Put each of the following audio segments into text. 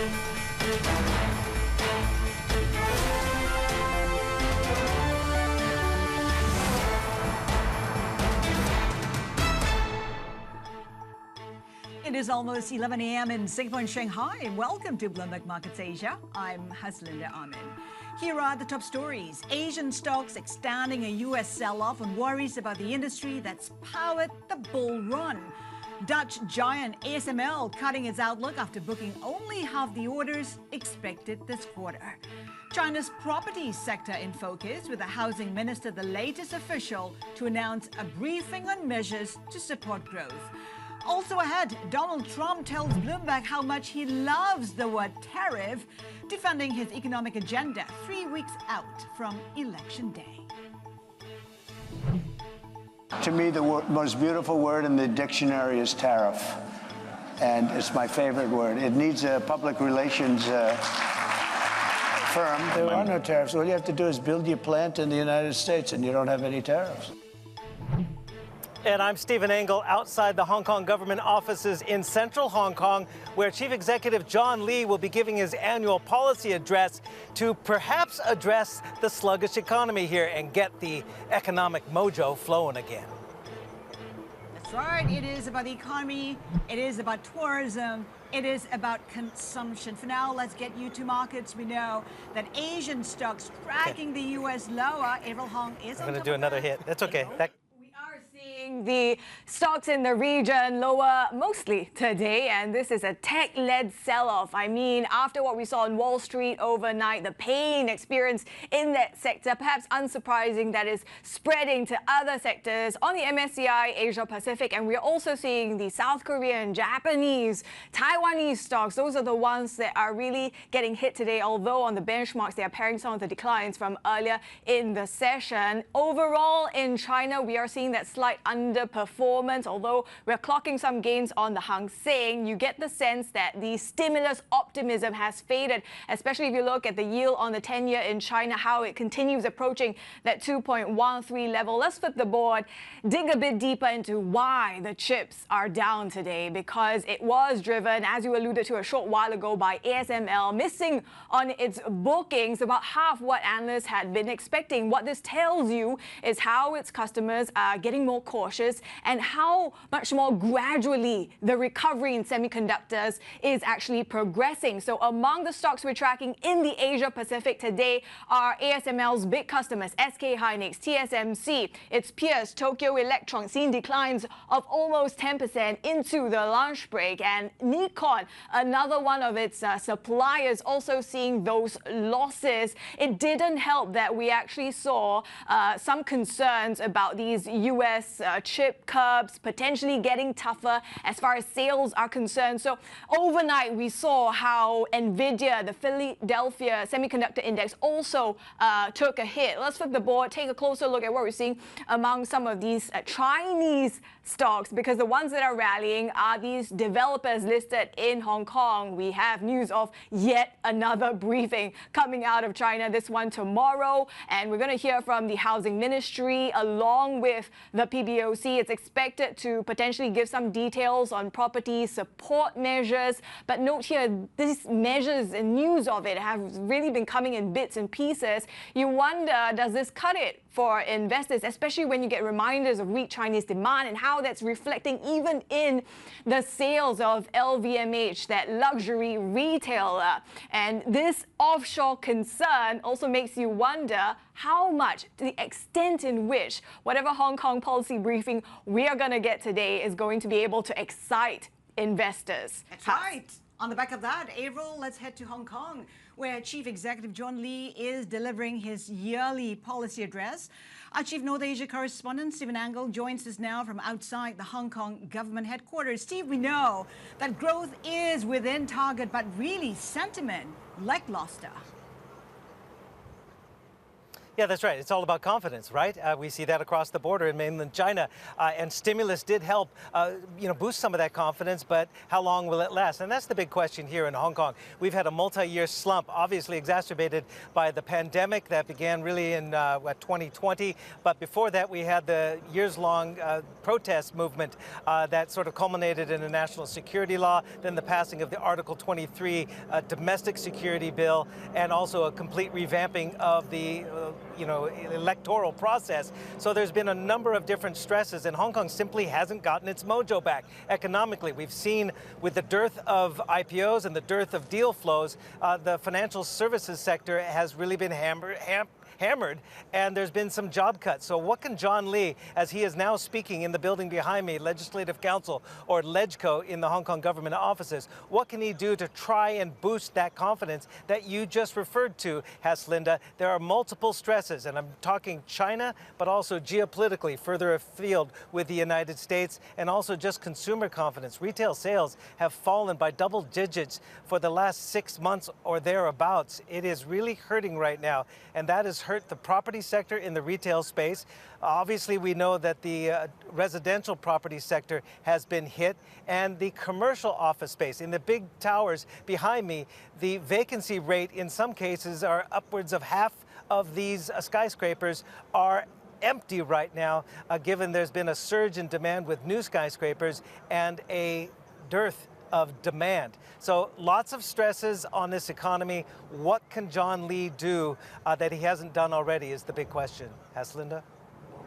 It is almost 11 a.m. in Singapore and Shanghai. Welcome to Bloomberg Markets Asia. I'm Haslinda Amin. Here are the top stories. Asian stocks extending a U.S. sell-off on worries about the industry that's powered the bull run. Dutch giant ASML cutting its outlook after booking only half the orders expected this quarter. China's property sector in focus, with the housing minister the latest official to announce a briefing on measures to support growth. Also ahead, Donald Trump tells Bloomberg how much he loves the word tariff, defending his economic agenda 3 weeks out from Election Day. To me, the most beautiful word in the dictionary is tariff, and it's my favorite word. It needs a public relations firm. There are no tariffs. All you have to do is build your plant in the United States, and you don't have any tariffs. And I'm Stephen Engel outside the Hong Kong government offices in central Hong Kong, where Chief Executive John Lee will be giving his annual policy address to perhaps address the sluggish economy here and get the economic mojo flowing again. That's right. It is about the economy. It is about tourism. It is about consumption. For now, let's get you to markets. We know that Asian stocks tracking the U.S. lower. April Hong is I'm going to do another hit. That's okay. The stocks in the region lower mostly today, and this is a tech-led sell-off. I mean, after what we saw on Wall Street overnight, the pain experienced in that sector, perhaps unsurprising, that is spreading to other sectors on the MSCI Asia Pacific. And we're also seeing the South Korean, Japanese, Taiwanese stocks. Those are the ones that are really getting hit today, although on the benchmarks, they are pairing some of the declines from earlier in the session. Overall, in China, we are seeing that slight underperformance, although we're clocking some gains on the Hang Seng. You get the sense that the stimulus optimism has faded, especially if you look at the yield on the 10-year in China, how it continues approaching that 2.13 level. Let's flip the board, dig a bit deeper into why the chips are down today, because it was driven, as you alluded to a short while ago, by ASML missing on its bookings, about half what analysts had been expecting. What this tells you is how its customers are getting more cautious and how much more gradually the recovery in semiconductors is actually progressing. So among the stocks we're tracking in the Asia Pacific today are ASML's big customers, SK Hynix, TSMC, its peers, Tokyo Electron, seeing declines of almost 10% into the lunch break, and Nikon, another one of its suppliers, also seeing those losses. It didn't help that we actually saw some concerns about these U.S. Chip curbs potentially getting tougher as far as sales are concerned. So overnight, we saw how NVIDIA, the Philadelphia Semiconductor Index, also took a hit. Let's flip the board, take a closer look at what we're seeing among some of these Chinese stocks, because the ones that are rallying are these developers listed in Hong Kong. We have news of yet another briefing coming out of China, this one tomorrow, and we're going to hear from the Housing Ministry along with the PBOC. It's expected to potentially give some details on property support measures, but note here, these measures and news of it have really been coming in bits and pieces. You wonder, does this cut it for investors, especially when you get reminders of weak Chinese demand and how that's reflecting even in the sales of LVMH, that luxury retailer. And this offshore concern also makes you wonder how much, to the extent in which whatever Hong Kong policy briefing we are going to get today is going to be able to excite investors. That's right. On the back of that, April, let's head to Hong Kong, where Chief Executive John Lee is delivering his yearly policy address. Our Chief North Asia correspondent, Stephen Engel, joins us now from outside the Hong Kong government headquarters. Steve, we know that growth is within target, but really sentiment lackluster. Yeah, that's right. It's all about confidence, right? We see that across the border in mainland China. And stimulus did help, boost some of that confidence, but how long will it last? And that's the big question here in Hong Kong. We've had a multi-year slump, obviously exacerbated by the pandemic that began really in 2020. But before that, we had the years-long protest movement that sort of culminated in a national security law, then the passing of the Article 23 domestic security bill, and also a complete revamping of the electoral process. So there's been a number of different stresses, and Hong Kong simply hasn't gotten its mojo back economically. We've seen with the dearth of IPOs and the dearth of deal flows, the financial services sector has really been hammered, and there's been some job cuts. So what can John Lee, as he is now speaking in the building behind me, Legislative Council, or LegCo in the Hong Kong government offices, what can he do to try and boost that confidence that you just referred to, Haslinda? There are multiple stresses, and I'm talking China, but also geopolitically further afield with the United States, and also just consumer confidence. Retail sales have fallen by double digits for the last 6 months or thereabouts. It is really hurting right now, and that has hurt the property sector in the retail space. Obviously, we know that the residential property sector has been hit, and the commercial office space in the big towers behind me, the vacancy rate in some cases are upwards of half of these skyscrapers are empty right now, given there's been a surge in demand with new skyscrapers and a dearth of demand. So lots of stresses on this economy. What can John Lee do that he hasn't done already is the big question. Haslinda?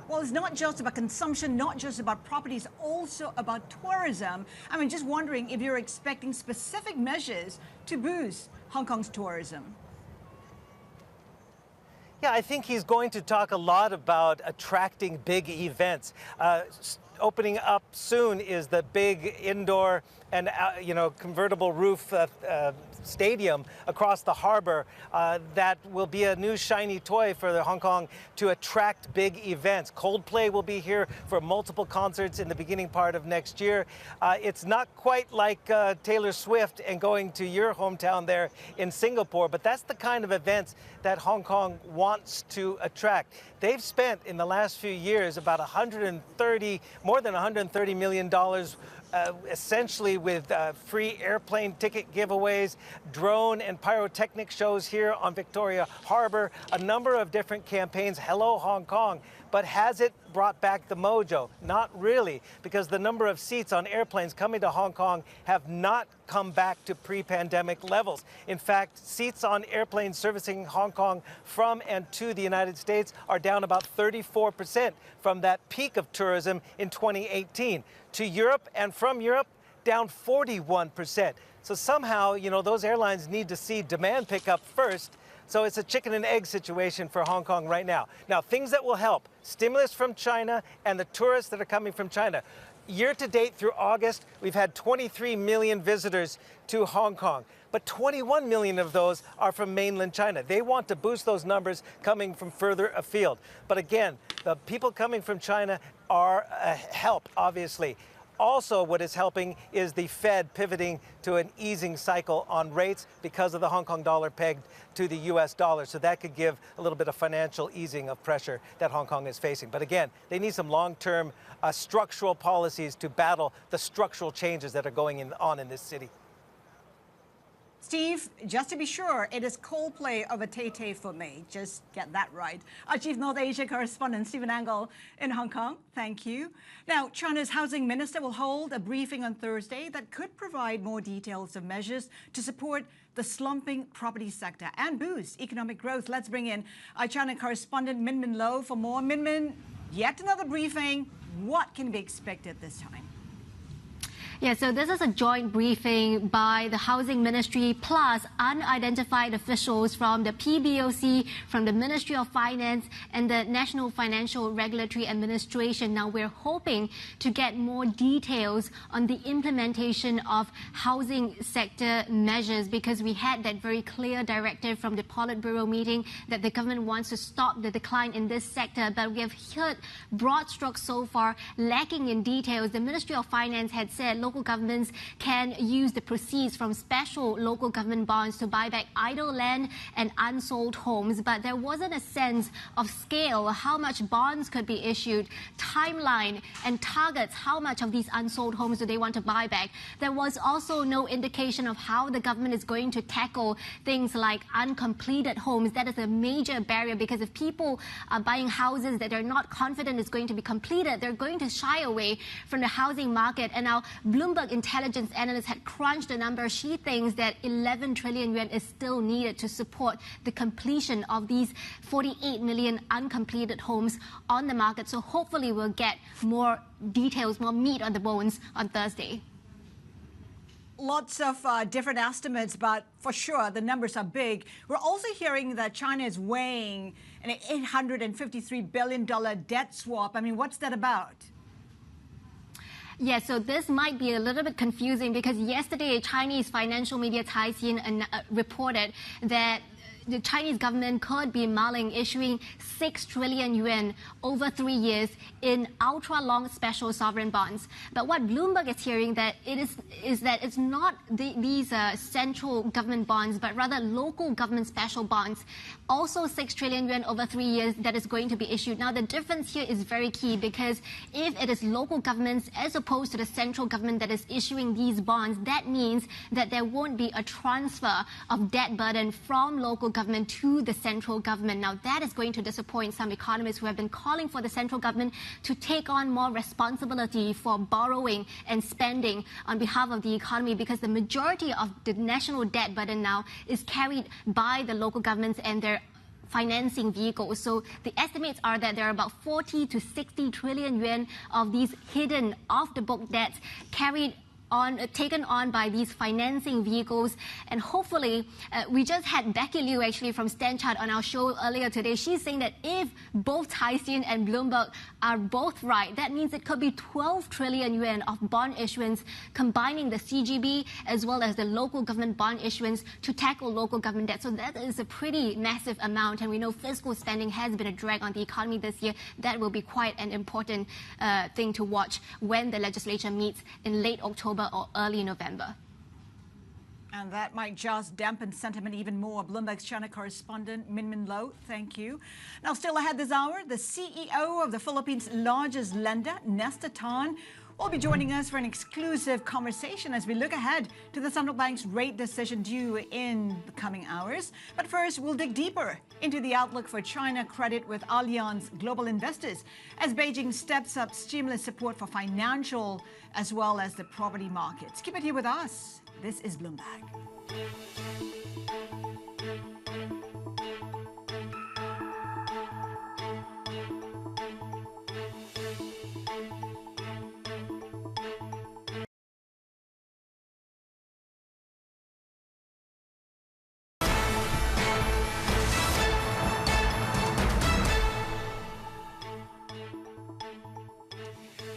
Well, it's not just about consumption, not just about properties, also about tourism. I mean, just wondering if you're expecting specific measures to boost Hong Kong's tourism. Yeah, I think he's going to talk a lot about attracting big events. Opening up soon is the big indoor and convertible roof stadium across the harbor that will be a new shiny toy for the Hong Kong to attract big events. Coldplay will be here for multiple concerts in the beginning part of next year. It's not quite like Taylor Swift and going to your hometown there in Singapore, but that's the kind of events that Hong Kong wants to attract. They've spent in the last few years about more than $130 million essentially with free airplane ticket giveaways, drone and pyrotechnic shows here on Victoria Harbour, a number of different campaigns. Hello, Hong Kong. But has it brought back the mojo? Not really, because the number of seats on airplanes coming to Hong Kong have not come back to pre-pandemic levels. In fact, seats on airplanes servicing Hong Kong from and to the United States are down about 34% from that peak of tourism in 2018. To Europe and from Europe, down 41%. So somehow, those airlines need to see demand pick up first. So it's a chicken and egg situation for Hong Kong right now. Now, things that will help: stimulus from China and the tourists that are coming from China. Year to date through August, we've had 23 million visitors to Hong Kong, but 21 million of those are from mainland China. They want to boost those numbers coming from further afield. But again, the people coming from China are a help, obviously. Also, what is helping is the Fed pivoting to an easing cycle on rates because of the Hong Kong dollar pegged to the US dollar. So that could give a little bit of financial easing of pressure that Hong Kong is facing. But again, they need some long-term structural policies to battle the structural changes that are going on in this city. Steve, just to be sure, it is Coldplay of a Tay-Tay for me. Just get that right. Our Chief North Asia correspondent, Stephen Angle in Hong Kong, thank you. Now, China's housing minister will hold a briefing on Thursday that could provide more details of measures to support the slumping property sector and boost economic growth. Let's bring in our China correspondent, Min Min Lo, for more. Min Min, yet another briefing. What can be expected this time? Yeah, so this is a joint briefing by the Housing Ministry plus unidentified officials from the PBOC, from the Ministry of Finance and the National Financial Regulatory Administration. Now, we're hoping to get more details on the implementation of housing sector measures, because we had that very clear directive from the Politburo meeting that the government wants to stop the decline in this sector. But we have heard broad strokes so far, lacking in details. The Ministry of Finance had said, local governments can use the proceeds from special local government bonds to buy back idle land and unsold homes. But there wasn't a sense of scale, how much bonds could be issued, timeline and targets, how much of these unsold homes do they want to buy back. There was also no indication of how the government is going to tackle things like uncompleted homes. That is a major barrier, because if people are buying houses that they're not confident is going to be completed, they're going to shy away from the housing market. And now Bloomberg intelligence analyst had crunched the number. She thinks that 11 trillion yuan is still needed to support the completion of these 48 million uncompleted homes on the market. So hopefully we'll get more details, more meat on the bones on Thursday. Lots of different estimates, but for sure the numbers are big. We're also hearing that China is weighing an $853 billion debt swap. I mean, what's that about? Yeah, so this might be a little bit confusing, because yesterday Chinese financial media Caixin reported that the Chinese government could be mulling issuing 6 trillion yuan over 3 years in ultra-long special sovereign bonds. But what Bloomberg is hearing that is that it's not these central government bonds, but rather local government special bonds. Also 6 trillion yuan over 3 years that is going to be issued. Now, the difference here is very key, because if it is local governments as opposed to the central government that is issuing these bonds, that means that there won't be a transfer of debt burden from local government to the central government. Now, that is going to disappoint some economists who have been calling for the central government to take on more responsibility for borrowing and spending on behalf of the economy, because the majority of the national debt burden now is carried by the local governments and their financing vehicles. So the estimates are that there are about 40 to 60 trillion yuan of these hidden off-the-book debts taken on by these financing vehicles. And hopefully, we just had Becky Liu actually from Stanchart on our show earlier today. She's saying that if both Caixin and Bloomberg are both right, that means it could be 12 trillion yuan of bond issuance, combining the CGB as well as the local government bond issuance to tackle local government debt. So that is a pretty massive amount. And we know fiscal spending has been a drag on the economy this year. That will be quite an important thing to watch when the legislature meets in late October or early November. And that might just dampen sentiment even more. Bloomberg's China correspondent Min Lo, thank you. Now, still ahead this hour, the CEO of the Philippines' largest lender, Nestor Tan, will be joining us for an exclusive conversation as we look ahead to the central bank's rate decision due in the coming hours. But first, we'll dig deeper into the outlook for China credit with Allianz Global Investors as Beijing steps up stimulus support for financial as well as the property markets. Keep it here with us. This is Bloomberg.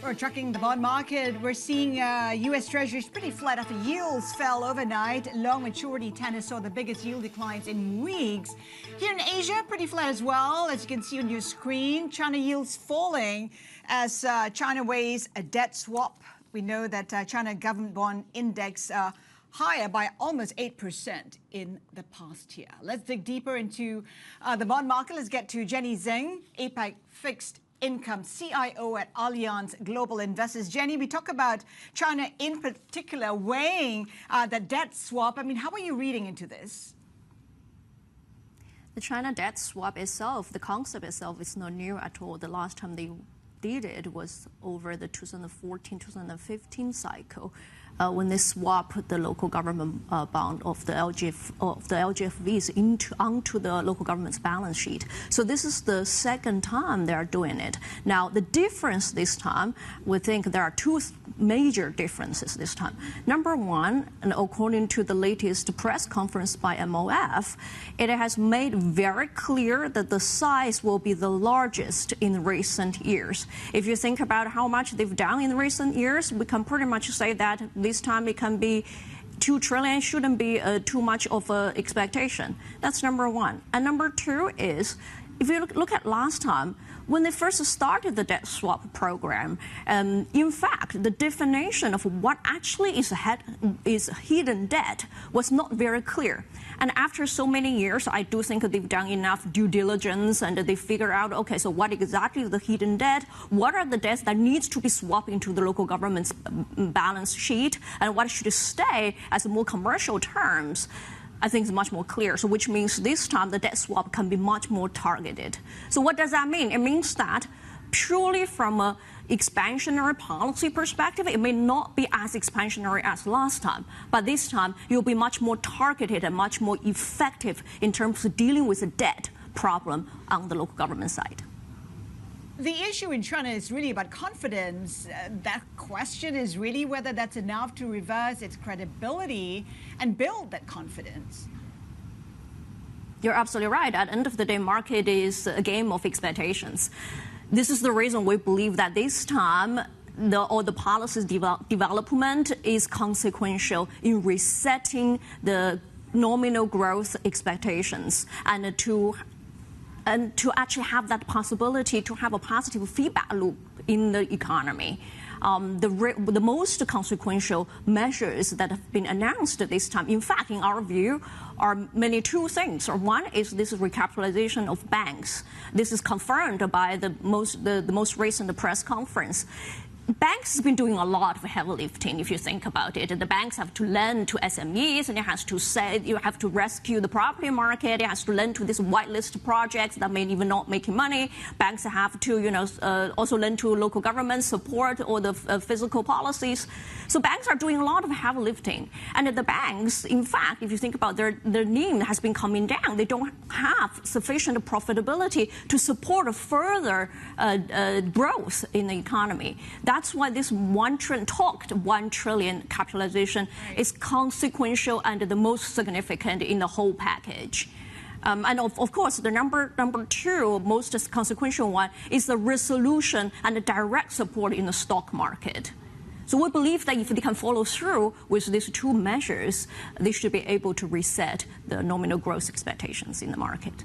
We're tracking the bond market. We're seeing U.S. Treasuries pretty flat after yields fell overnight. Long maturity tenors saw the biggest yield declines in weeks. Here in Asia, pretty flat as well. As you can see on your screen, China yields falling as China weighs a debt swap. We know that China government bond index higher by almost 8% in the past year. Let's dig deeper into the bond market. Let's get to Jenny Zheng, APAC Fixed Income CIO at Allianz Global Investors. Jenny, we talk about China in particular weighing the debt swap. I mean, how are you reading into this? The China debt swap itself, the concept itself is not new at all. The last time they did it was over the 2014-2015 cycle. When they swap the local government bond of the LGFVs onto the local government's balance sheet. So this is the second time they are doing it. Now, the difference this time, we think there are two major differences this time. Number one, and according to the latest press conference by MOF, it has made very clear that the size will be the largest in recent years. If you think about how much they've done in recent years, we can pretty much say that this time it can be 2 trillion, shouldn't be too much of an expectation. That's number one. And number two is if you look at last time, when they first started the debt swap program, in fact, the definition of what actually is hidden debt was not very clear. And after so many years, I do think they've done enough due diligence and they figure out, okay, so what exactly is the hidden debt? What are the debts that needs to be swapped into the local government's balance sheet? And what should stay as more commercial terms? I think it's much more clear. So which means this time the debt swap can be much more targeted. So what does that mean? It means that purely from a expansionary policy perspective, it may not be as expansionary as last time, but this time you'll be much more targeted and much more effective in terms of dealing with the debt problem on the local government side. The issue in China is really about confidence. That question is really whether that's enough to reverse its credibility and build that confidence. You're absolutely right. At the end of the day, market is a game of expectations. This is the reason we believe that this time all the policies development is consequential in resetting the nominal growth expectations and to actually have that possibility to have a positive feedback loop in the economy. The most consequential measures that have been announced this time, in fact, in our view, are mainly two things. One is this recapitalization of banks. This is confirmed by the most recent press conference. Banks have been doing a lot of heavy lifting, if you think about it. The banks have to lend to SMEs, and it has to say you have to rescue the property market. It has to lend to these whitelist projects that may even not making money. Banks have to, also lend to local government support all the physical policies. So banks are doing a lot of heavy lifting, and the banks, in fact, if you think about their NIM has been coming down. They don't have sufficient profitability to support a further growth in the economy. That's why this 1 trillion capitalization is consequential and the most significant in the whole package. And of course, the number two most consequential one is the resolution and the direct support in the stock market. So we believe that if they can follow through with these two measures, they should be able to reset the nominal growth expectations in the market.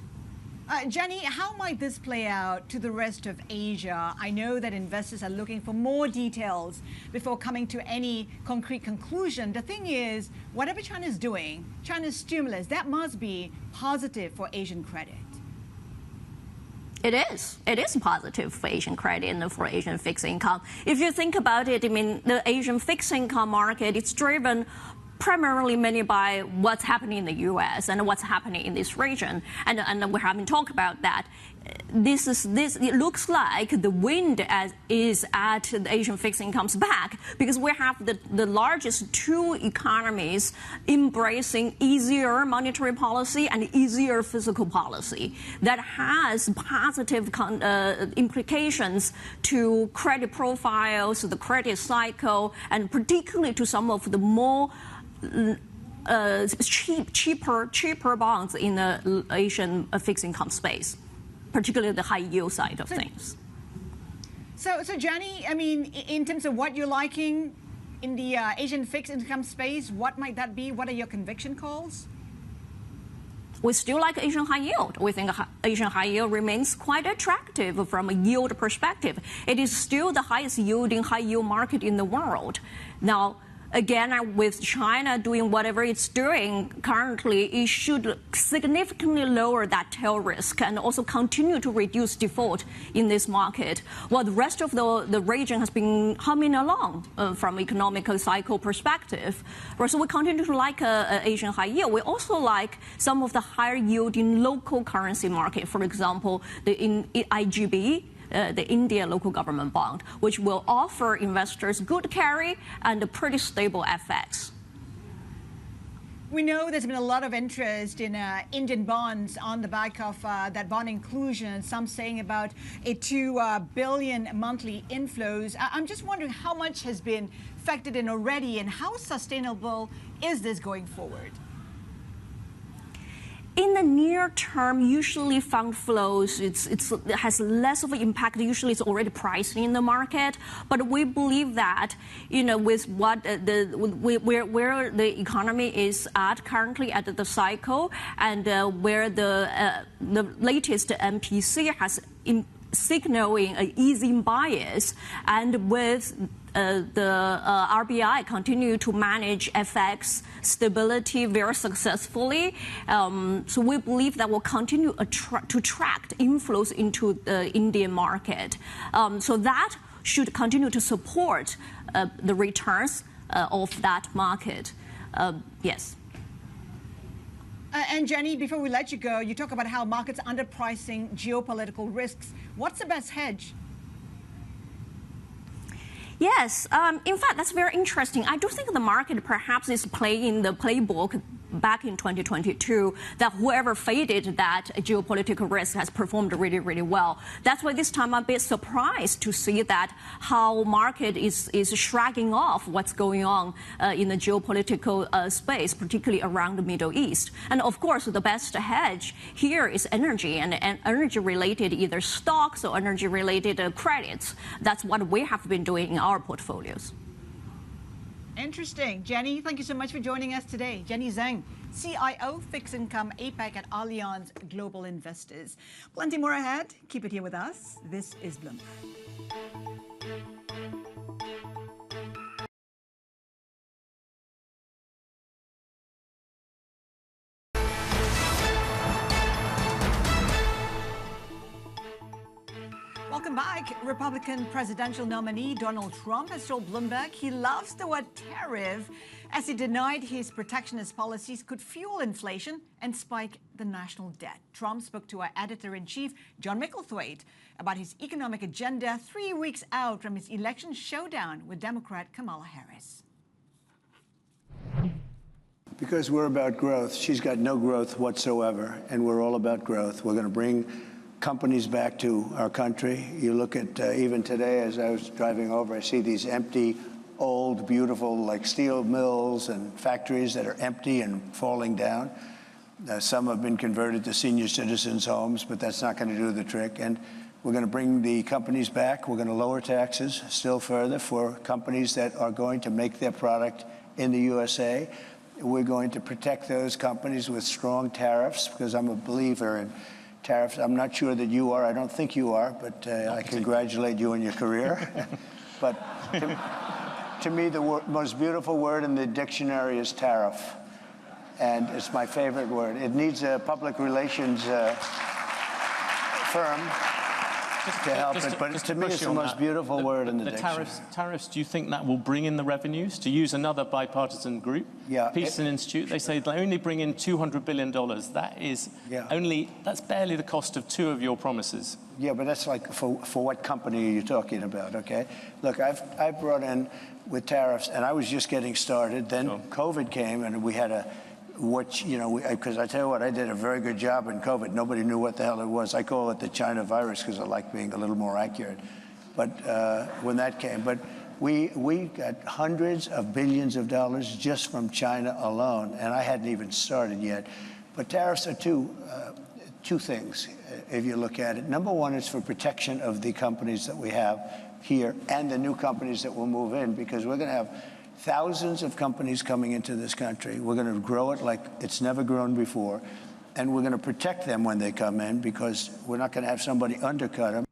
Jenny, how might this play out to the rest of Asia? I know that investors are looking for more details before coming to any concrete conclusion. The thing is, whatever China is doing, China's stimulus, that must be positive for Asian credit. It is. It is positive for Asian credit and for Asian fixed income. If you think about it, I mean, the Asian fixed income market, it's driven primarily mainly by what's happening in the U.S. and what's happening in this region, and we haven't talked about that. It looks like the wind is at the Asian fixed income's back because we have the largest two economies embracing easier monetary policy and easier fiscal policy that has positive implications to credit profiles, the credit cycle, and particularly to some of the more cheaper bonds in the Asian fixed income space, particularly the high yield side of things. So Jenny, I mean, in terms of what you're liking in the Asian fixed income space, what might that be? What are your conviction calls? We still like Asian high yield. We think Asian high yield remains quite attractive from a yield perspective. It is still the highest yielding high yield market in the world. Now, again, with China doing whatever it's doing currently, it should significantly lower that tail risk and also continue to reduce default in this market, while the rest of the region has been humming along from economic cycle perspective. So we continue to like Asian high yield. We also like some of the higher yielding local currency market, for example, the IGB, the India local government bond, which will offer investors good carry and a pretty stable FX. We know there's been a lot of interest in Indian bonds on the back of that bond inclusion, some saying about a 2 billion monthly inflows. I'm just wondering how much has been factored in already and how sustainable is this going forward? in the near term, usually fund flows, it has less of an impact. Usually it's already priced in the market. But we believe that, with what where the economy is at currently at the cycle, and where the latest MPC has signaling an easing bias, and with the RBI continue to manage FX stability very successfully. So we believe that will continue to attract inflows into the Indian market. So that should continue to support the returns of that market. Yes. And Jenny, before we let you go, you talk about how markets are underpricing geopolitical risks. What's the best hedge? Yes, in fact, that's very interesting. I do think the market perhaps is playing the playbook back in 2022 that whoever faded that geopolitical risk has performed really, really well. That's why this time I'm a bit surprised to see that how market is shrugging off what's going on in the geopolitical space, particularly around the Middle East. And of course, the best hedge here is energy and energy-related either stocks or energy-related credits. That's what we have been doing in our portfolios. Interesting. Jenny, thank you so much for joining us today. Jenny Zhang, CIO, Fixed Income APAC at Allianz Global Investors. Plenty more ahead. Keep it here with us. This is Bloomberg. Welcome back. Republican presidential nominee Donald Trump has told Bloomberg he loves the word tariff as he denied his protectionist policies could fuel inflation and spike the national debt. Trump spoke to our editor-in-chief, John Micklethwaite, about his economic agenda 3 weeks out from his election showdown with Democrat Kamala Harris. Because we're about growth. She's got no growth whatsoever, and we're all about growth. We're going to bring companies back to our country. You look at even today, as I was driving over, I see these empty, old, beautiful, like steel mills and factories that are empty and falling down. Some have been converted to senior citizens' homes, but that's not going to do the trick. And we're going to bring the companies back. We're going to lower taxes still further for companies that are going to make their product in the USA. We're going to protect those companies with strong tariffs, because I'm a believer in tariffs. I'm not sure that you are. I don't think you are, but I congratulate you on your career. But to me, the most beautiful word in the dictionary is tariff, and it's my favorite word. It needs a public relations firm to help it, but to me, it's the most beautiful word in the dictionary. Tariffs, do you think that will bring in the revenues? To use another bipartisan group, Peterson Institute, they say they only bring in $200 billion. That is that's barely the cost of 2 of your promises. Yeah, but that's like, for what company are you talking about, okay? Look, I've brought in with tariffs, and I was just getting started. Then COVID came, and we had a because I tell you what, I did a very good job in COVID. Nobody knew what the hell it was. I call it the China virus because I like being a little more accurate. But when that came, but we got hundreds of billions of dollars just from China alone, and I hadn't even started yet. But tariffs are two things, if you look at it. Number one is for protection of the companies that we have here and the new companies that will move in, because we're going to have thousands of companies coming into this country. We're going to grow it like it's never grown before. And we're going to protect them when they come in, because we're not going to have somebody undercut them.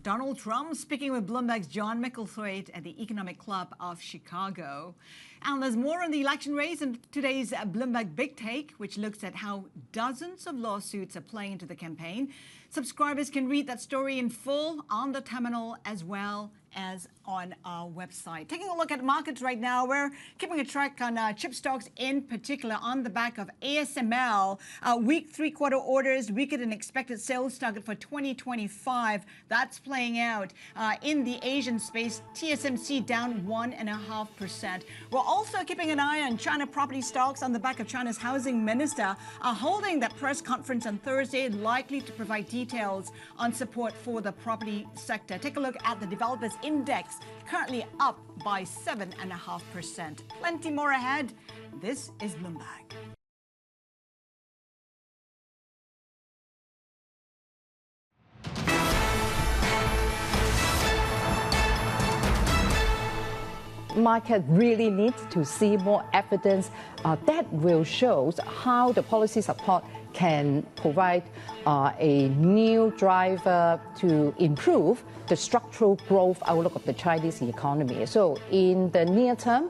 Donald Trump speaking with Bloomberg's John Micklethwaite at the Economic Club of Chicago. And there's more on the election race in today's Bloomberg Big Take, which looks at how dozens of lawsuits are playing into the campaign. Subscribers can read that story in full on the terminal as well as on our website. Taking a look at markets right now, we're keeping a track on chip stocks in particular on the back of ASML. Weak 3-quarter orders, weaker than expected sales target for 2025. That's playing out in the Asian space. TSMC down 1.5%. We're also keeping an eye on China property stocks on the back of China's housing minister holding that press conference on Thursday, likely to provide details on support for the property sector. Take a look at the developers index, currently up by 7.5%. Plenty more ahead. This is Bloomberg. market really needs to see more evidence that will show how the policy support can provide a new driver to improve the structural growth outlook of the Chinese economy. So in the near term,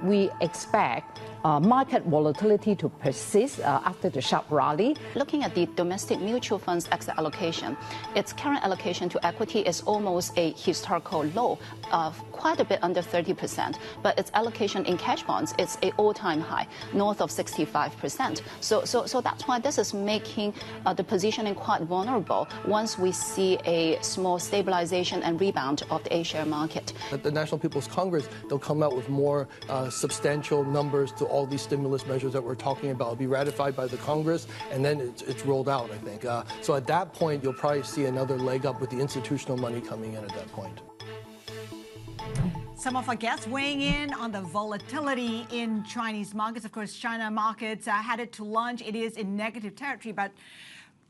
we expect market volatility to persist after the sharp rally. Looking at the domestic mutual funds exit allocation, its current allocation to equity is almost a historical low of quite a bit under 30%, but its allocation in cash bonds, it's an all-time high, north of 65%. So that's why this is making the positioning quite vulnerable once we see a small stabilization and rebound of the A-share market. At the National People's Congress, they'll come out with more substantial numbers to all these stimulus measures that we're talking about. It'll be ratified by the Congress, and then it's rolled out, I think. So at that point, you'll probably see another leg up with the institutional money coming in at that point. Some of our guests weighing in on the volatility in Chinese markets. Of course, China markets headed to lunch. It is in negative territory, but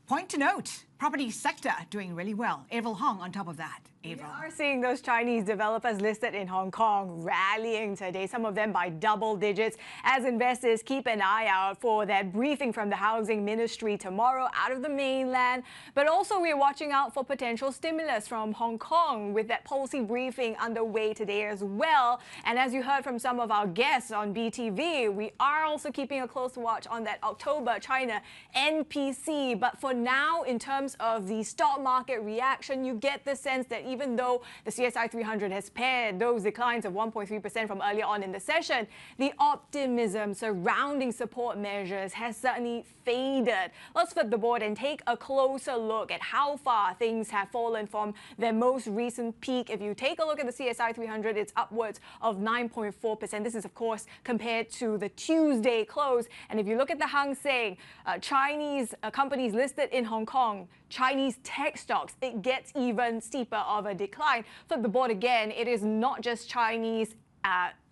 point to note, property sector doing really well. Avril Hong on top of that. Avril. We are seeing those Chinese developers listed in Hong Kong rallying today, some of them by double digits, as investors keep an eye out for that briefing from the Housing Ministry tomorrow out of the mainland. But also we're watching out for potential stimulus from Hong Kong with that policy briefing underway today as well. And as you heard from some of our guests on BTV, we are also keeping a close watch on that October China NPC. But for now, in terms of the stock market reaction, you get the sense that even though the CSI 300 has pared those declines of 1.3% from earlier on in the session, the optimism surrounding support measures has certainly faded. Let's flip the board and take a closer look at how far things have fallen from their most recent peak. If you take a look at the CSI 300, it's upwards of 9.4%. This is, of course, compared to the Tuesday close. And if you look at the Hang Seng, Chinese companies listed in Hong Kong, Chinese tech stocks, it gets even steeper of a decline. Flip the board again, it is not just Chinese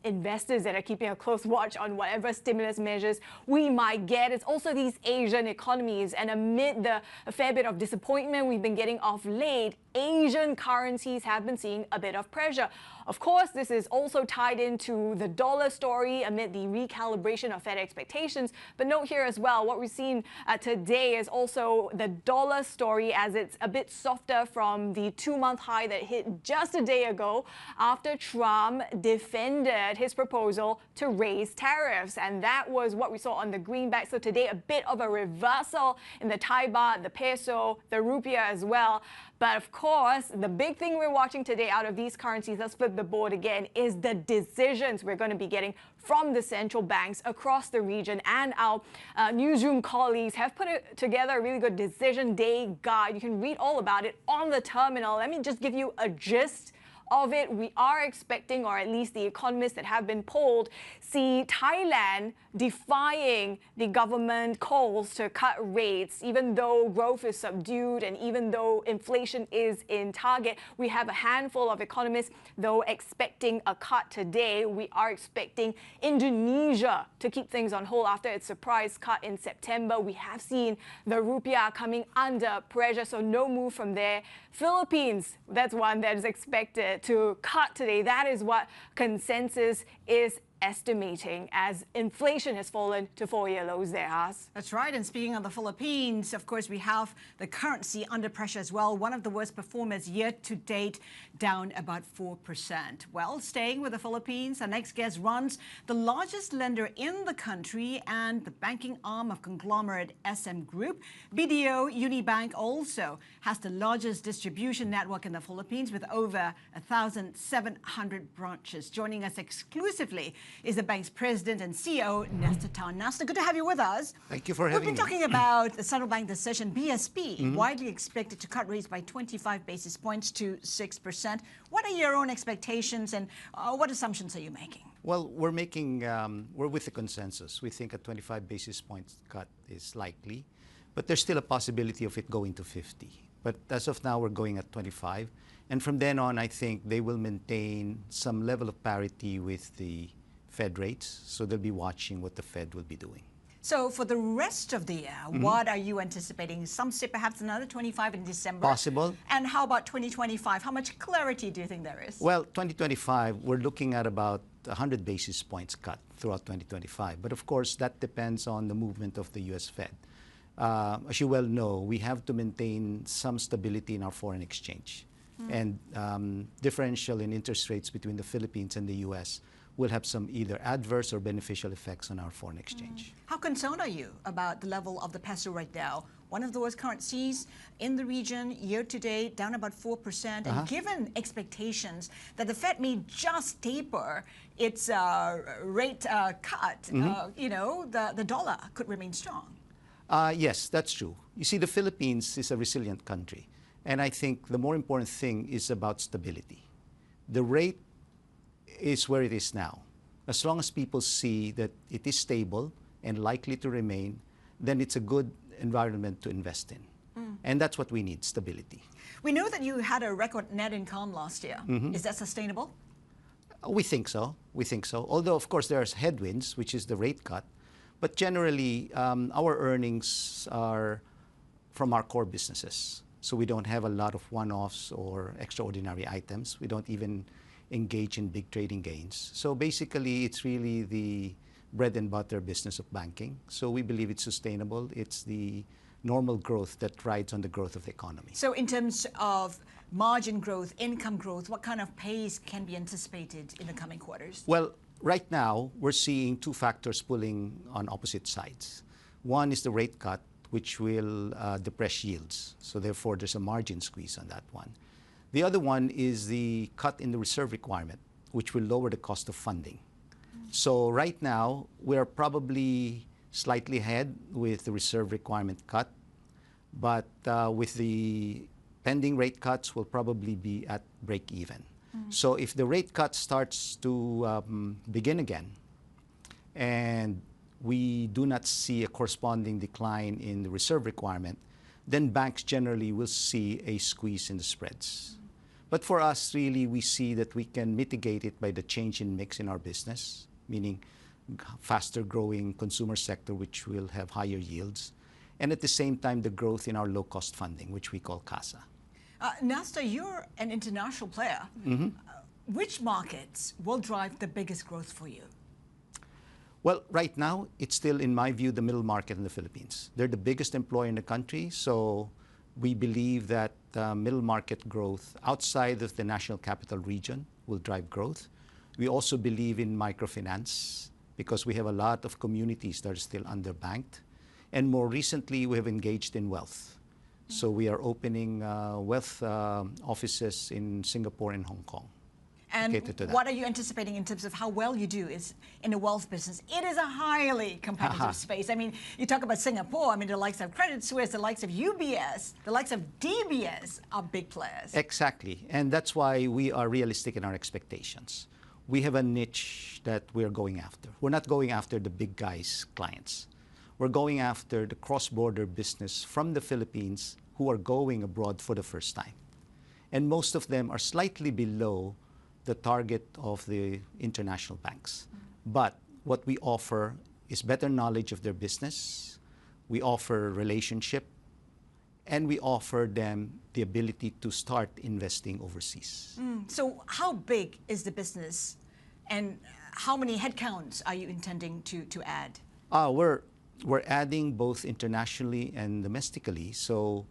investors that are keeping a close watch on whatever stimulus measures we might get. It's also these Asian economies. And amid the fair bit of disappointment we've been getting of late, Asian currencies have been seeing a bit of pressure. Of course, this is also tied into the dollar story amid the recalibration of Fed expectations. But note here as well, what we've seen today is also the dollar story, as it's a bit softer from the 2-month high that hit just a day ago after Trump defended his proposal to raise tariffs. And that was what we saw on the greenback. So today, a bit of a reversal in the Thai baht, the peso, the rupiah as well. But of course, the big thing we're watching today out of these currencies, let's flip the board again, is the decisions we're going to be getting from the central banks across the region. And our newsroom colleagues have put together a really good decision day guide. You can read all about it on the terminal. Let me just give you a gist of it. We are expecting, or at least the economists that have been polled, see Thailand defying the government calls to cut rates, even though growth is subdued and even though inflation is in target. We have a handful of economists, though, expecting a cut today. We are expecting Indonesia to keep things on hold after its surprise cut in September. We have seen the rupiah coming under pressure, so no move from there. Philippines, that's one that is expected to cut today. That is what consensus is estimating, as inflation has fallen to 4-year lows there, Has. That's right. And speaking of the Philippines, of course, we have the currency under pressure as well. One of the worst performers year to date, down about 4%. Well, staying with the Philippines, our next guest runs the largest lender in the country and the banking arm of conglomerate SM Group. BDO Unibank also has the largest distribution network in the Philippines with over 1,700 branches. Joining us exclusively is the bank's president and CEO, Nestor Tan. Nestor, good to have you with us. Thank you for having me. We've been talking about the central bank decision, BSP, widely expected to cut rates by 25 basis points to 6%. What are your own expectations, and what assumptions are you making? Well, we're with the consensus. We think a 25 basis points cut is likely, but there's still a possibility of it going to 50. But as of now, we're going at 25. And from then on, I think they will maintain some level of parity with the Fed rates, so they'll be watching what the Fed will be doing. So for the rest of the year, what are you anticipating? Some say perhaps another 25 in December. Possible. And how about 2025? How much clarity do you think there is? Well, 2025, we're looking at about 100 basis points cut throughout 2025. But of course, that depends on the movement of the U.S. Fed. As you well know, we have to maintain some stability in our foreign exchange. And differential in interest rates between the Philippines and the U.S. will have some either adverse or beneficial effects on our foreign exchange. How concerned are you about the level of the peso right now? One of the worst currencies in the region, year to date, down about 4%. And given expectations that the Fed may just taper its rate cut, you know, the dollar could remain strong. Yes, that's true. You see, the Philippines is a resilient country. And I think the more important thing is about stability. The rate is where it is now. As long as people see that it is stable and likely to remain, then it's a good environment to invest in. And that's what we need, stability. We know that you had a record net income last year. Is that sustainable? We think so. We think so. Although, of course, there's headwinds, which is the rate cut. But generally, our earnings are from our core businesses. So we don't have a lot of one-offs or extraordinary items. We don't even engage in big trading gains. So basically, it's really the bread and butter business of banking. So we believe it's sustainable. It's the normal growth that rides on the growth of the economy. So in terms of margin growth, income growth, what kind of pace can be anticipated in the coming quarters? Well, right now, we're seeing two factors pulling on opposite sides. One is the rate cut, which will depress yields. So therefore, there's a margin squeeze on that one. The other one is the cut in the reserve requirement, which will lower the cost of funding. So right now, we're probably slightly ahead with the reserve requirement cut, but with the pending rate cuts, we'll probably be at break even. So if the rate cut starts to begin again, and we do not see a corresponding decline in the reserve requirement, then banks generally will see a squeeze in the spreads. But for us, really, we see that we can mitigate it by the change in mix in our business, meaning faster growing consumer sector, which will have higher yields, and at the same time, the growth in our low-cost funding, which we call CASA. Nasta, you're an international player. Which markets will drive the biggest growth for you? Well, right now, it's still, in my view, the middle market in the Philippines. They're the biggest employer in the country, so we believe that middle market growth outside of the national capital region will drive growth. We also believe in microfinance because we have a lot of communities that are still underbanked. And more recently, we have engaged in wealth. So we are opening wealth offices in Singapore and Hong Kong. And what are you anticipating in terms of how well you do is in the wealth business? It is a highly competitive space. I mean, you talk about Singapore, I mean, the likes of Credit Suisse, the likes of UBS, the likes of DBS are big players. Exactly. And that's why we are realistic in our expectations. We have a niche that we're going after. We're not going after the big guys' clients. We're going after the cross-border business from the Philippines who are going abroad for the first time. And most of them are slightly below the target of the international banks. But what we offer is better knowledge of their business. We offer relationship, and we offer them the ability to start investing overseas. So how big is the business, and how many headcounts are you intending to add? We're adding both internationally and domestically. So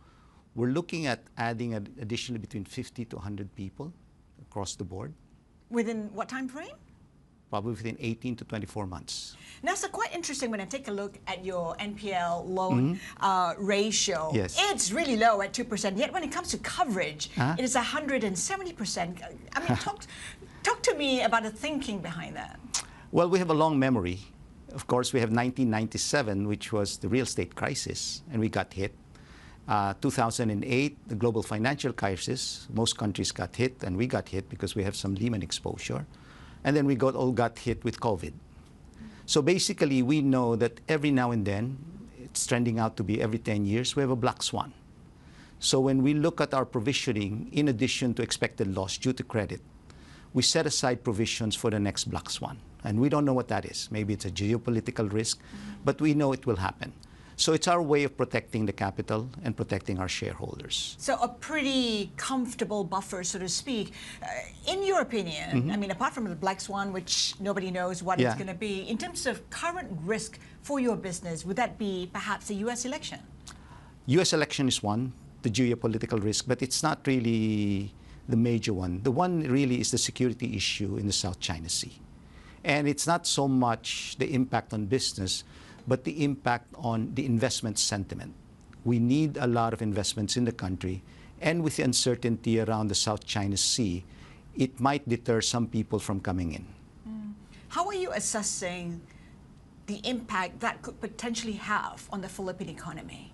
we're looking at adding additionally between 50 to 100 people across the board. Within what time frame? Probably within 18 to 24 months. Now, it's quite interesting when I take a look at your NPL loan ratio. Yes. It's really low at 2%, yet when it comes to coverage, it is 170%. I mean, talk to me about the thinking behind that. Well, we have a long memory. Of course, we have 1997, which was the real estate crisis, and we got hit. 2008, the global financial crisis, most countries got hit, and we got hit because we have some Lehman exposure. And then we all got hit with COVID. So basically, we know that every now and then, it's trending out to be every 10 years, we have a black swan. So when we look at our provisioning, in addition to expected loss due to credit, we set aside provisions for the next black swan. And we don't know what that is. Maybe it's a geopolitical risk, but we know it will happen. So it's our way of protecting the capital and protecting our shareholders. So a pretty comfortable buffer, so to speak. In your opinion, I mean, apart from the black swan, which nobody knows what it's going to be, in terms of current risk for your business, would that be perhaps the U.S. election? U.S. election is one, the geopolitical risk, but it's not really the major one. The one really is the security issue in the South China Sea. And it's not so much the impact on business, but the impact on the investment sentiment. We need a lot of investments in the country, and with the uncertainty around the South China Sea, it might deter some people from coming in. How are you assessing the impact that could potentially have on the Philippine economy?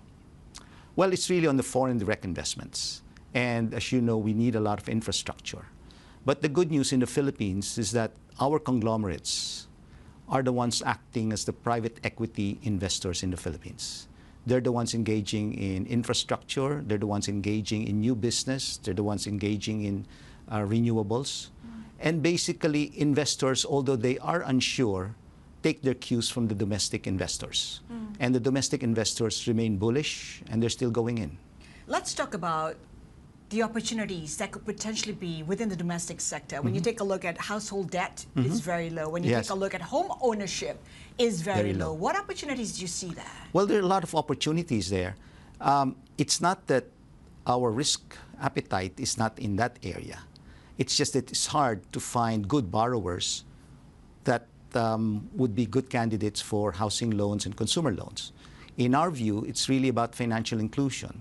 Well, it's really on the foreign direct investments. And as you know, we need a lot of infrastructure. But the good news in the Philippines is that our conglomerates are the ones acting as the private equity investors in the Philippines. They're the ones engaging in infrastructure, they're the ones engaging in new business, they're the ones engaging in renewables. And basically, investors, although they are unsure, take their cues from the domestic investors. And the domestic investors remain bullish, and they're still going in. Let's talk about the opportunities that could potentially be within the domestic sector. When you take a look at household debt, it's very low. When you take a look at home ownership, it's very low. What opportunities do you see there? Well, there are a lot of opportunities there. It's not that our risk appetite is not in that area. It's just that it's hard to find good borrowers that would be good candidates for housing loans and consumer loans. In our view, it's really about financial inclusion,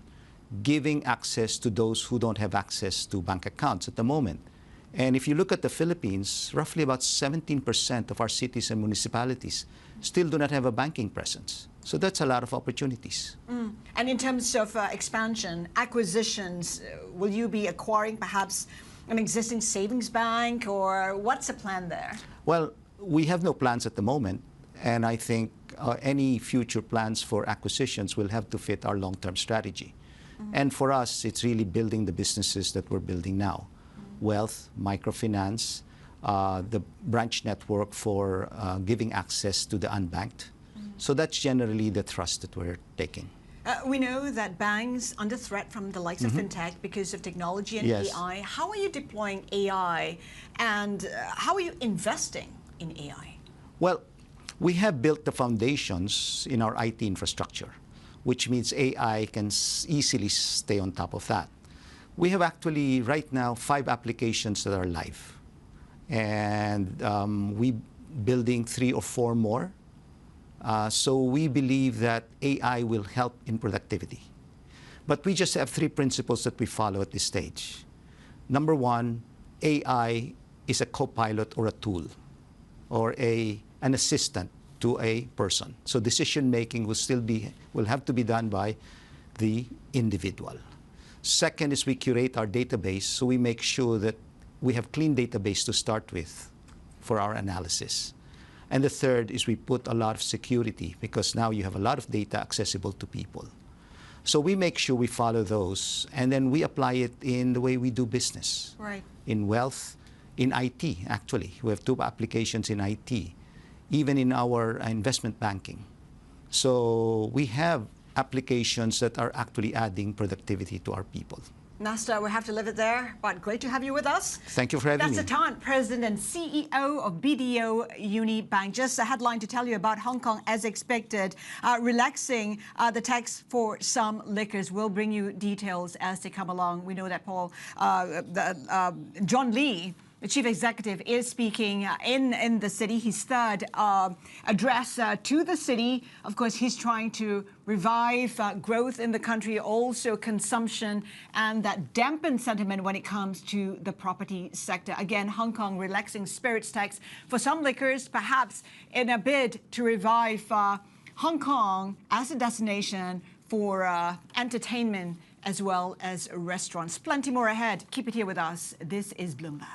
giving access to those who don't have access to bank accounts at the moment. And if you look at the Philippines, roughly about 17% of our cities and municipalities still do not have a banking presence. So that's a lot of opportunities. And in terms of expansion, acquisitions, will you be acquiring perhaps an existing savings bank, or what's the plan there? Well, we have no plans at the moment. And I think any future plans for acquisitions will have to fit our long-term strategy. And for us, it's really building the businesses that we're building now. Wealth, microfinance, the branch network for giving access to the unbanked. So that's generally the thrust that we're taking. We know that banks under threat from the likes of fintech because of technology and AI. How are you deploying AI, and how are you investing in AI? Well, we have built the foundations in our IT infrastructure, which means AI can easily stay on top of that. We have actually, right now, 5 applications that are live. And we're building 3 or 4 more. So we believe that AI will help in productivity. But we just have 3 principles that we follow at this stage. Number 1, AI is a co-pilot or a tool, or an assistant to a person. So decision-making will have to be done by the individual. Second is we curate our database, so we make sure that we have clean database to start with for our analysis. And the third is we put a lot of security, because now you have a lot of data accessible to people. So we make sure we follow those, and then we apply it in the way we do business. Right. In wealth, in IT, actually. We have 2 applications in IT, even in our investment banking. So we have applications that are actually adding productivity to our people. Nasta, we'll have to leave it there, but great to have you with us. Thank you for having me. Nasta Tan, President and CEO of BDO Unibank. Just a headline to tell you about Hong Kong, as expected, relaxing the tax for some liquors. We'll bring you details as they come along. We know that John Lee, the chief executive, is speaking in the city. His third address to the city. Of course, he's trying to revive growth in the country, also consumption, and that dampened sentiment when it comes to the property sector. Again, Hong Kong relaxing spirits tax for some liquors, perhaps in a bid to revive Hong Kong as a destination for entertainment as well as restaurants. Plenty more ahead. Keep it here with us. This is Bloomberg.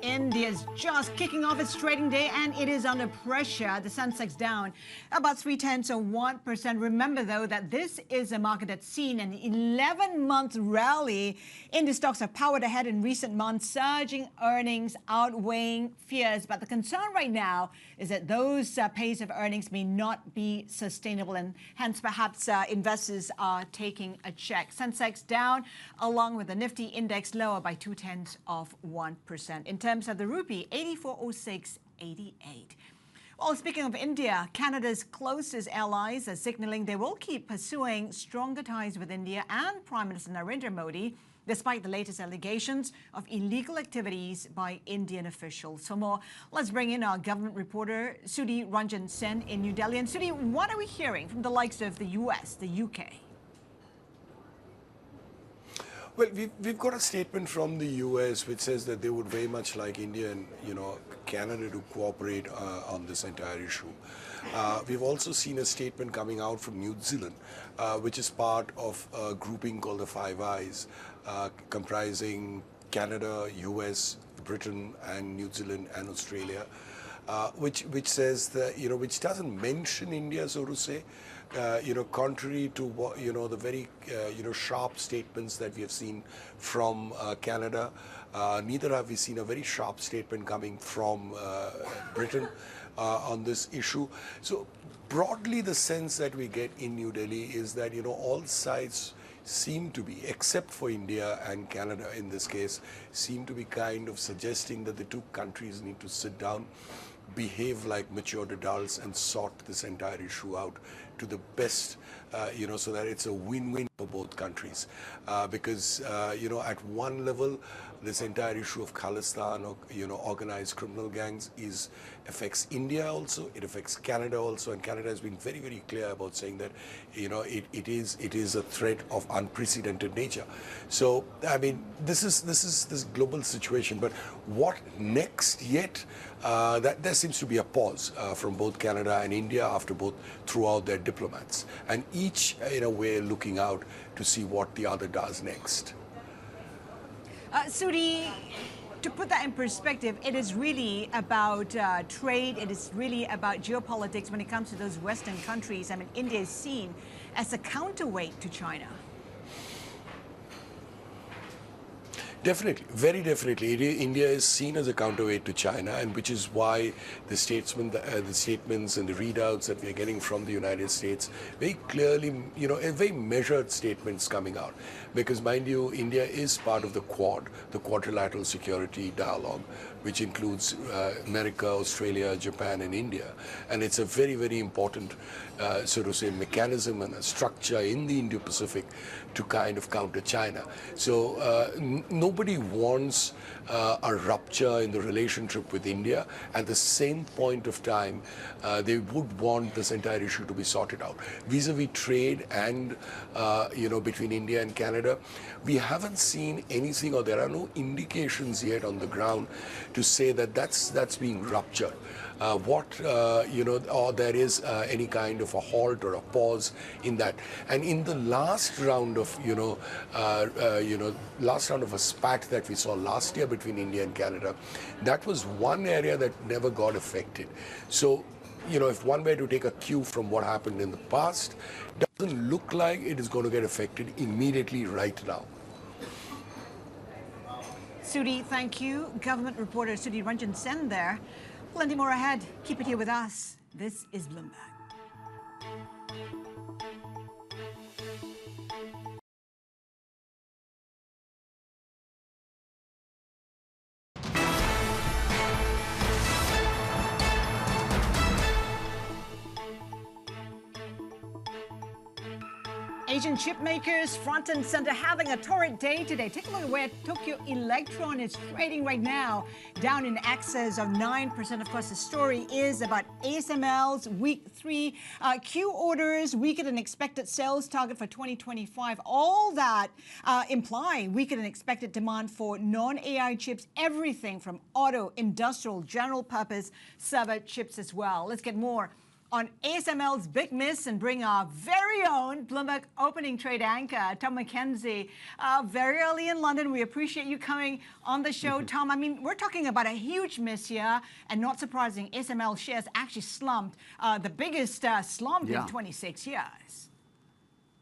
In the India is just kicking off its trading day and it is under pressure. The Sensex down about 0.3%. Remember, though, that this is a market that's seen an 11-month rally. India stocks have powered ahead in recent months, surging earnings outweighing fears. But the concern right now is that those pace of earnings may not be sustainable, and hence perhaps investors are taking a check. Sensex down, along with the Nifty index lower by 0.2%. In terms of the rupee, 84.0688. Well, speaking of India, Canada's closest allies are signaling they will keep pursuing stronger ties with India and Prime Minister Narendra Modi, despite the latest allegations of illegal activities by Indian officials. For more, let's bring in our government reporter, Sudhi Ranjan Sen in New Delhi. And Sudhi, what are we hearing from the likes of the US, the UK? Well, we've got a statement from the US which says that they would very much like India and Canada to cooperate on this entire issue. We've also seen a statement coming out from New Zealand, which is part of a grouping called the Five Eyes, comprising Canada, US, Britain, and New Zealand and Australia, which says that which doesn't mention India, so to say. Contrary to what, the very, sharp statements that we have seen from Canada, neither have we seen a very sharp statement coming from Britain on this issue. So broadly, the sense that we get in New Delhi is that, all sides seem to be, except for India and Canada in this case, seem to be kind of suggesting that the two countries need to sit down, behave like mature adults and sort this entire issue out to the best, so that it's a win-win for both countries. Because, at one level, this entire issue of Khalistan, or, organized criminal gangs affects India also, it affects Canada also, and Canada has been very, very clear about saying that, it is a threat of unprecedented nature. So, I mean, this is this global situation, but what next yet? There seems to be a pause from both Canada and India after both throughout their diplomats, and each in a way looking out to see what the other does next. Sudhi, to put that in perspective, it is really about trade. It is really about geopolitics when it comes to those Western countries. I mean, India is seen as a counterweight to China. Definitely, very definitely. India is seen as a counterweight to China, and which is why the statements and the readouts that we are getting from the United States very clearly, very measured statements coming out. Because, mind you, India is part of the Quad, the Quadrilateral Security Dialogue, which includes America, Australia, Japan, and India. And it's a very, very important, so to say, mechanism and a structure in the Indo-Pacific to kind of counter China. So nobody wants a rupture in the relationship with India. At the same point of time, they would want this entire issue to be sorted out. Vis-a-vis trade and, between India and Canada, we haven't seen anything, or there are no indications yet on the ground to say that that's being ruptured. Or there is any kind of a halt or a pause in that. And in the last round of, last round of a spat that we saw last year between India and Canada, that was one area that never got affected. So, if one were to take a cue from what happened in the past, doesn't look like it is going to get affected immediately right now. Sudhi, thank you. Government reporter Sudhi Ranjan Sen there. Plenty more ahead. Keep it here with us. This is Bloomberg. Asian chip makers front and center having a torrid day today. Take a look at where Tokyo Electron is trading right now, down in excess of 9%. Of course, the story is about ASML's week 3 Q orders, weaker than expected sales target for 2025. All that implying weaker than expected demand for non-AI chips, everything from auto, industrial, general purpose server chips as well. Let's get more on ASML's Big Miss and bring our very own Bloomberg opening trade anchor, Tom McKenzie. Very early in London, we appreciate you coming on the show, Tom. I mean, we're talking about a huge miss here, and not surprising, ASML shares actually slumped, the biggest slump in 26 years.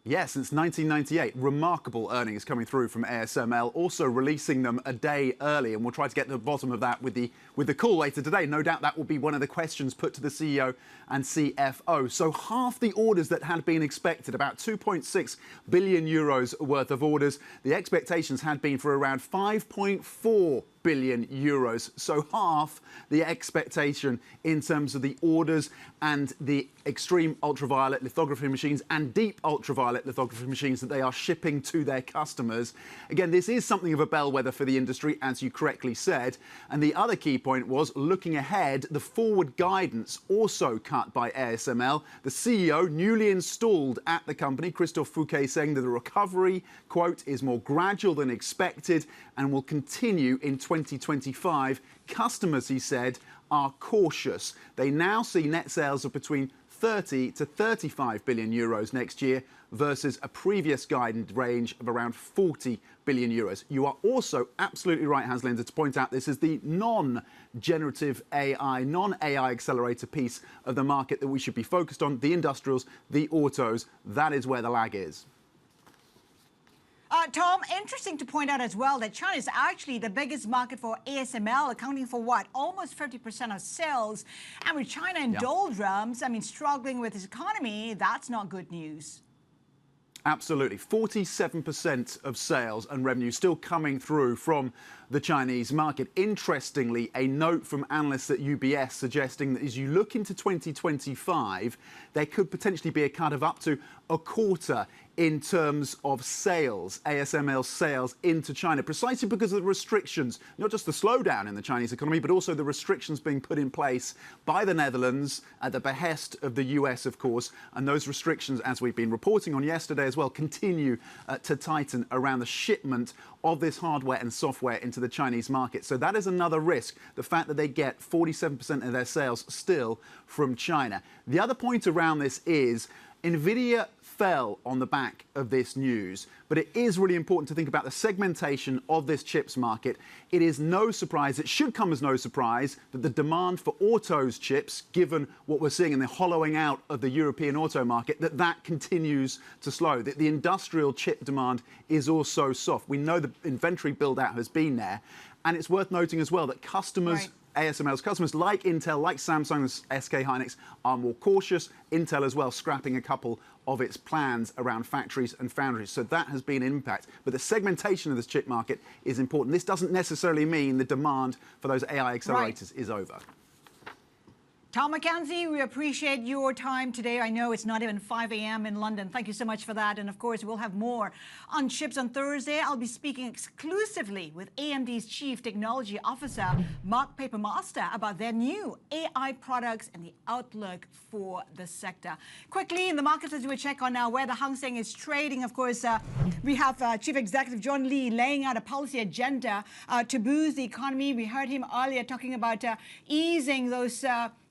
Yeah, since 1998, remarkable earnings coming through from ASML, also releasing them a day early, and we'll try to get to the bottom of that with the call later today. No doubt that will be one of the questions put to the CEO and CFO. So half the orders that had been expected, about 2.6 billion euros worth of orders, the expectations had been for around 5.4 billion euros. So half the expectation in terms of the orders, and the extreme ultraviolet lithography machines and deep ultraviolet lithography machines that they are shipping to their customers. Again, this is something of a bellwether for the industry, as you correctly said. And the other key point was, looking ahead, the forward guidance also cut by ASML. The CEO, newly installed at the company, Christophe Fouquet, saying that the recovery, quote, is more gradual than expected and will continue in 2025. Customers, he said, are cautious. They now see net sales of between 30 to 35 billion euros next year versus a previous guidance range of around 40 billion euros. You are also absolutely right, Haslinda, to point out this is the non-generative AI, non-AI accelerator piece of the market that we should be focused on, the industrials, the autos. That is where the lag is. Tom, interesting to point out as well that China is actually the biggest market for ASML, accounting for what? Almost 50% of sales. And with China in doldrums, I mean, struggling with its economy, that's not good news. Absolutely. 47% of sales and revenue still coming through from the Chinese market. Interestingly, a note from analysts at UBS suggesting that as you look into 2025, there could potentially be a cut of up to a quarter in terms of sales, ASML sales into China, precisely because of the restrictions, not just the slowdown in the Chinese economy, but also the restrictions being put in place by the Netherlands at the behest of the US, of course. And those restrictions, as we've been reporting on yesterday as well, continue to tighten around the shipment of this hardware and software into the Chinese market. So that is another risk, the fact that they get 47% of their sales still from China. The other point around this is NVIDIA fell on the back of this news, but it is really important to think about the segmentation of this chips market. It is no surprise, it should come as no surprise, that the demand for autos chips, given what we're seeing in the hollowing out of the European auto market, that continues to slow. That the industrial chip demand is also soft. We know the inventory build-out has been there, and it's worth noting as well that customers, ASML's customers like Intel, like Samsung, SK Hynix, are more cautious. Intel as well scrapping a couple of its plans around factories and foundries. So that has been an impact. But the segmentation of this chip market is important. This doesn't necessarily mean the demand for those AI accelerators is over. Tom McKenzie, we appreciate your time today. I know it's not even 5 a.m. in London. Thank you so much for that. And of course, we'll have more on chips on Thursday. I'll be speaking exclusively with AMD's Chief Technology Officer, Mark Papermaster, about their new AI products and the outlook for the sector. Quickly, in the markets, as we check on now where the Hang Seng is trading, of course, we have Chief Executive John Lee laying out a policy agenda to boost the economy. We heard him earlier talking about easing those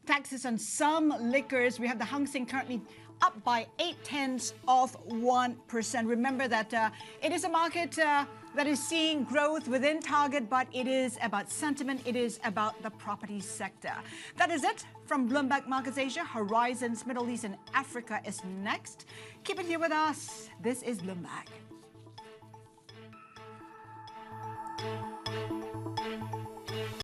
taxes on some liquors. We have the Hang Seng currently up by 0.8%. Remember that it is a market that is seeing growth within target, but it is about sentiment. It is about the property sector. That is it from Bloomberg Markets Asia. Horizons, Middle East and Africa is next. Keep it here with us. This is Bloomberg.